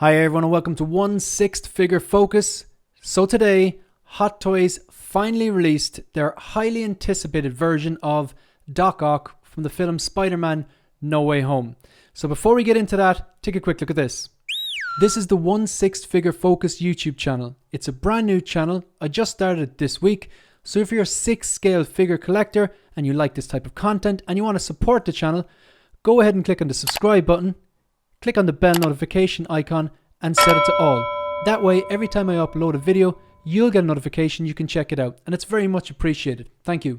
Hi everyone and welcome to 1/6 Figure Focus. So today, Hot Toys finally released their highly anticipated version of Doc Ock from the film Spider-Man No Way Home. So before we get into that, take a quick look at this. This is the 1/6 Figure Focus YouTube channel. It's a brand new channel. I just started it this week. So if you're a 6 scale figure collector and you like this type of content and you want to support the channel, go ahead and click on the subscribe button. Click on the bell notification icon and set it to all. That way, every time I upload a video, you'll get a notification, you can check it out. And it's very much appreciated. Thank you.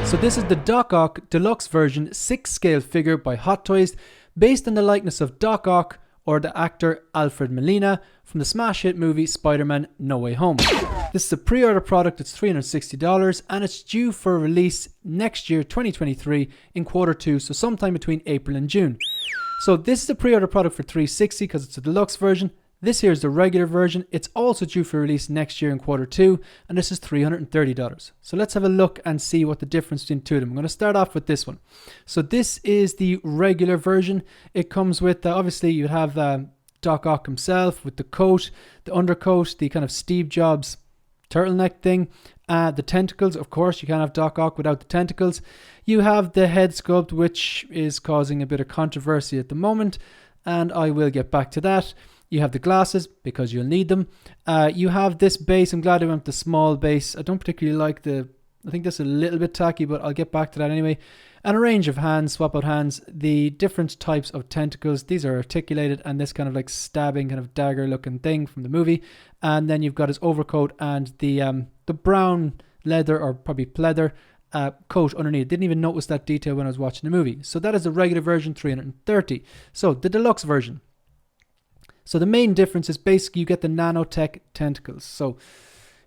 So this is the Doc Ock Deluxe version 6 scale figure by Hot Toys, based on the likeness of Doc Ock, or the actor Alfred Molina, from the smash hit movie Spider-Man No Way Home. This is a pre-order product, it's $360 and it's due for release next year, 2023, in Q2, so sometime between April and June. So this is a pre-order product for $360 because it's a deluxe version. This here is the regular version. It's also due for release next year in Q2 and this is $330. So let's have a look and see what the difference between two of them. I'm going to start off with this one. So this is the regular version. It comes with, obviously you have Doc Ock himself with the coat, the undercoat, the kind of Steve Jobs turtleneck thing, the tentacles. Of course, you can't have Doc Ock without the tentacles. You have the head sculpt, which is causing a bit of controversy at the moment, and I will get back to that. You have the glasses, because you'll need them. You have this base. I'm glad I went with the small base. I don't particularly like I think this is a little bit tacky, but I'll get back to that anyway. And a range of hands, swap out hands, the different types of tentacles. These are articulated, and this kind of like stabbing, kind of dagger looking thing from the movie. And then you've got his overcoat and the brown leather, or probably pleather, coat underneath. Didn't even notice that detail when I was watching the movie. So that is the regular version, $330. So the deluxe version. So the main difference is basically you get the nanotech tentacles. So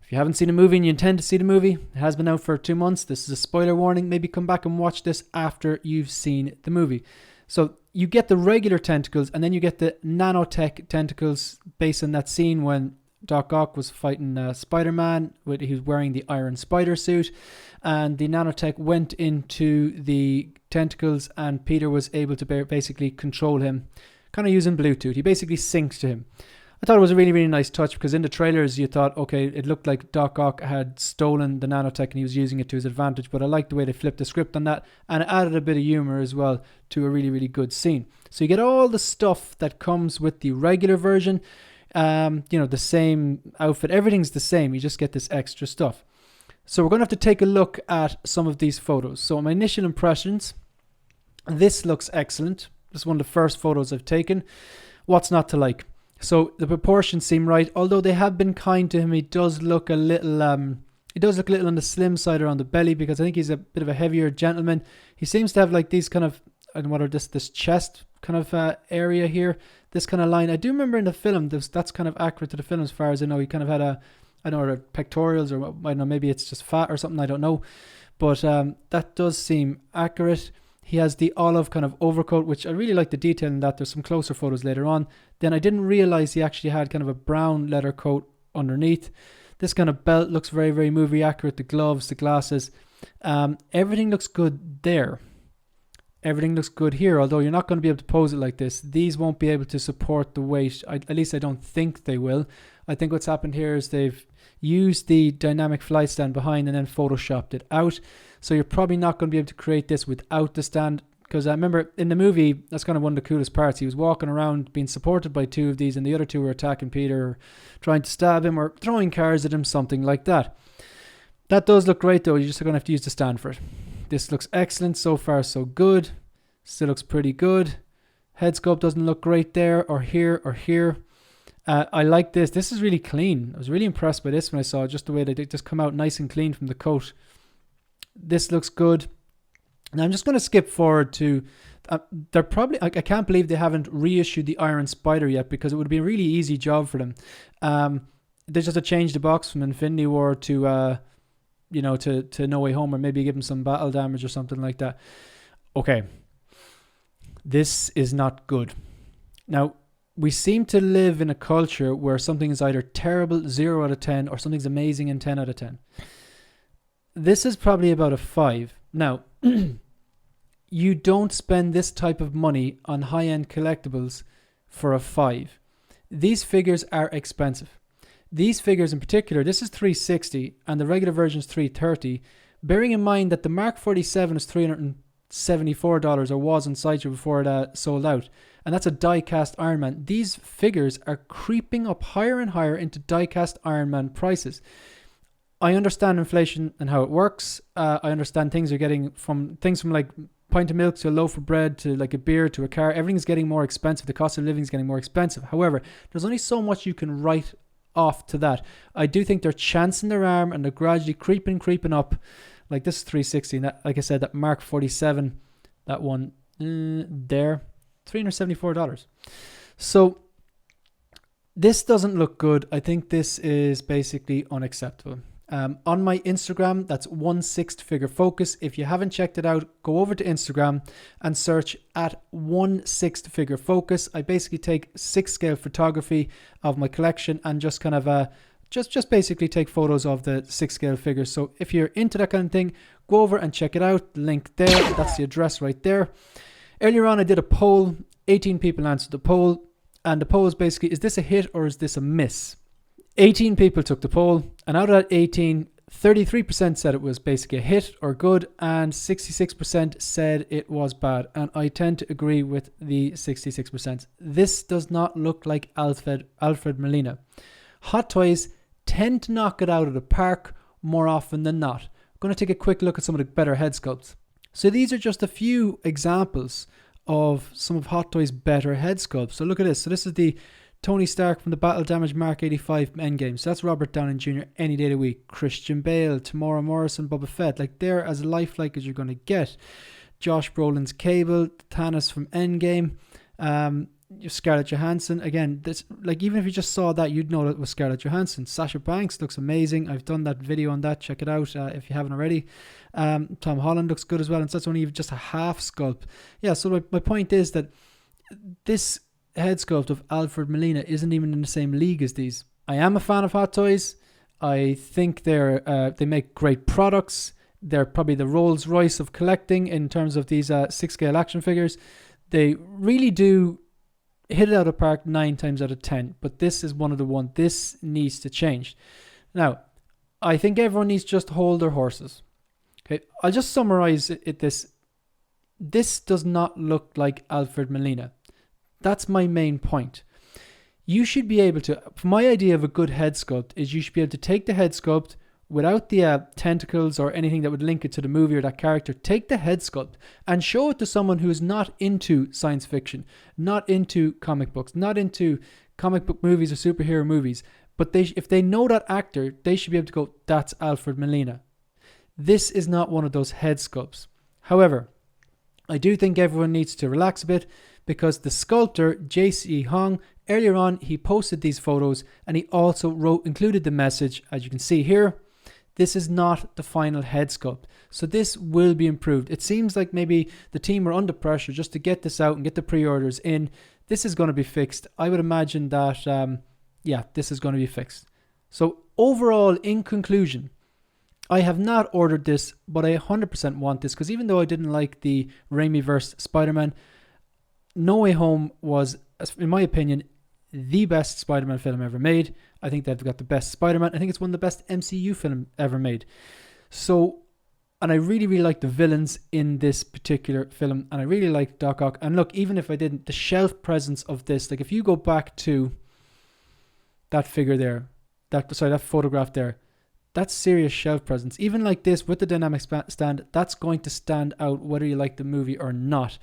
if you haven't seen a movie and you intend to see the movie, it has been out for 2 months. This is a spoiler warning. Maybe come back and watch this after you've seen the movie. So you get the regular tentacles and then you get the nanotech tentacles based on that scene when Doc Ock was fighting Spider-Man. He was wearing the Iron Spider suit, and the nanotech went into the tentacles and Peter was able to basically control him, kind of using Bluetooth. He basically syncs to him. I thought it was a really, really nice touch because in the trailers you thought, okay, it looked like Doc Ock had stolen the nanotech and he was using it to his advantage, but I liked the way they flipped the script on that, and it added a bit of humor as well to a really, really good scene. So you get all the stuff that comes with the regular version, the same outfit, everything's the same, you just get this extra stuff. So we're going to have to take a look at some of these photos. So my initial impressions, this looks excellent. This is one of the first photos I've taken. What's not to like? So the proportions seem right, although they have been kind to him. He does look a little on the slim side around the belly, because I think he's a bit of a heavier gentleman. He seems to have like these kind of, I don't know what this chest kind of area here, this kind of line. I do remember in the film that's kind of accurate to the film as far as I know. He kind of had pectorals, or I don't know, maybe it's just fat or something, I don't know, but that does seem accurate. He has the olive kind of overcoat, which I really like the detail in that. There's some closer photos later on. Then I didn't realize he actually had kind of a brown leather coat underneath. This kind of belt looks very, very movie accurate. The gloves, the glasses, everything looks good there. Everything looks good here, although you're not going to be able to pose it like this. These won't be able to support the weight. At least I don't think they will. I think what's happened here is they've used the dynamic flight stand behind and then photoshopped it out. So you're probably not going to be able to create this without the stand, because I remember in the movie, that's kind of one of the coolest parts. He was walking around being supported by 2 of these, and the other 2 were attacking Peter, or trying to stab him, or throwing cars at him, something like that. That does look great though. You're just going to have to use the stand for it. This looks excellent. So far so good. Still looks pretty good. Head sculpt doesn't look great there, or here, or here. I like this. This is really clean. I was really impressed by this when I saw it, just the way they just come out nice and clean from the coat. This looks good. Now I'm just going to skip forward to, they're probably, I can't believe they haven't reissued the Iron Spider yet, because it would be a really easy job for them. They just have to change the box from Infinity War to No Way Home, or maybe give him some battle damage or something like that. Okay. This is not good. Now, we seem to live in a culture where something is either terrible, 0 out of 10, or something's amazing and 10 out of 10. This is probably about a 5. Now, you don't spend this type of money on high-end collectibles for a 5. These figures are expensive. These figures in particular, this is $360 and the regular version is $330. Bearing in mind that the Mark 47 is $374 or was on Sideshow before it sold out. And that's a die-cast Iron Man. These figures are creeping up higher and higher into die-cast Iron Man prices. I understand inflation and how it works. I understand things are getting from like pint of milk to a loaf of bread to like a beer to a car. Everything's getting more expensive. The cost of living is getting more expensive. However, there's only so much you can write off to that. I do think they're chancing their arm and they're gradually creeping up. Like this is 360. And that, like I said, that Mark 47, that one there, $374. So this doesn't look good. I think this is basically unacceptable. On my Instagram, that's 1/6 figure focus. If you haven't checked it out, go over to Instagram and search at 1/6 figure focus. I basically take 6 scale photography of my collection and just kind of just basically take photos of the 6 scale figures. So if you're into that kind of thing, go over and check it out. Link there. That's the address right there. Earlier on, I did a poll. 18 people answered the poll. And the poll is basically, is this a hit or is this a miss? 18 people took the poll, and out of that 18, 33% said it was basically a hit or good, and 66% said it was bad. And I tend to agree with the 66%. This does not look like Alfred Molina. Hot Toys tend to knock it out of the park more often than not. I'm going to take a quick look at some of the better head sculpts. So these are just a few examples of some of Hot Toys' better head sculpts. So look at this. So this is the Tony Stark from the Battle Damage Mark 85 Endgame. So that's Robert Downey Jr. any day of the week. Christian Bale, Tamora Morrison, Boba Fett. Like they're as lifelike as you're going to get. Josh Brolin's Cable, Thanos from Endgame. Scarlett Johansson. Again, this, like even if you just saw that, you'd know that it was Scarlett Johansson. Sasha Banks looks amazing. I've done that video on that. Check it out if you haven't already. Tom Holland looks good as well. And so that's only just a half sculpt. Yeah, so my point is that this head sculpt of Alfred Molina isn't even in the same league as these. I am a fan of Hot Toys. I think they make great products. They're probably the Rolls Royce of collecting in terms of these 6 scale action figures. They really do hit it out of the park 9 times out of 10, but this is one of the ones. This needs to change. Now, I think everyone needs to just hold their horses. Okay, I'll just summarize it. This does not look like Alfred Molina. That's my main point. You should be able to, my idea of a good head sculpt is you should be able to take the head sculpt without the tentacles or anything that would link it to the movie or that character. Take the head sculpt and show it to someone who is not into science fiction, not into comic books, not into comic book movies or superhero movies. But if they know that actor, they should be able to go, that's Alfred Molina. This is not one of those head sculpts. However, I do think everyone needs to relax a bit, because the sculptor, J.C. Hong, earlier on, he posted these photos and he also included the message, as you can see here, this is not the final head sculpt. So this will be improved. It seems like maybe the team are under pressure just to get this out and get the pre-orders in. This is going to be fixed. I would imagine that, this is going to be fixed. So overall, in conclusion, I have not ordered this, but I 100% want this, because even though I didn't like the Raimi-verse Spider-Man, No Way Home was, in my opinion, the best Spider-Man film ever made. I think they've got the best Spider-Man. I think it's one of the best MCU film ever made. So, and I really, really like the villains in this particular film, and I really like Doc Ock. And look, even if I didn't, the shelf presence of this, like if you go back to that figure there, that photograph there, that's serious shelf presence. Even like this with the dynamic stand, that's going to stand out whether you like the movie or not.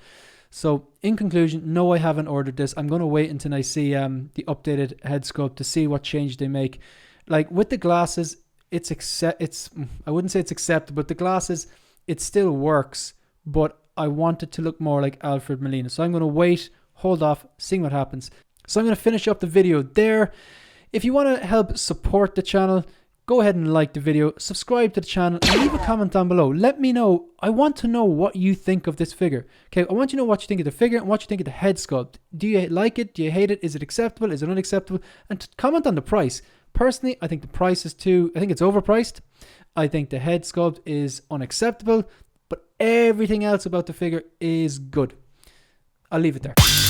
So in conclusion, no, I haven't ordered this. I'm going to wait until I see the updated head sculpt to see what change they make. Like with the glasses, I wouldn't say it's acceptable, but the glasses, it still works, but I want it to look more like Alfred Molina. So I'm going to wait, hold off, see what happens. So I'm going to finish up the video there. If you want to help support the channel, go ahead and like the video, subscribe to the channel, and leave a comment down below. Let me know. I want to know what you think of this figure. Okay, I want you to know what you think of the figure and what you think of the head sculpt. Do you like it? Do you hate it? Is it acceptable? Is it unacceptable? And comment on the price. Personally, I think the price is I think it's overpriced. I think the head sculpt is unacceptable. but everything else about the figure is good. I'll leave it there.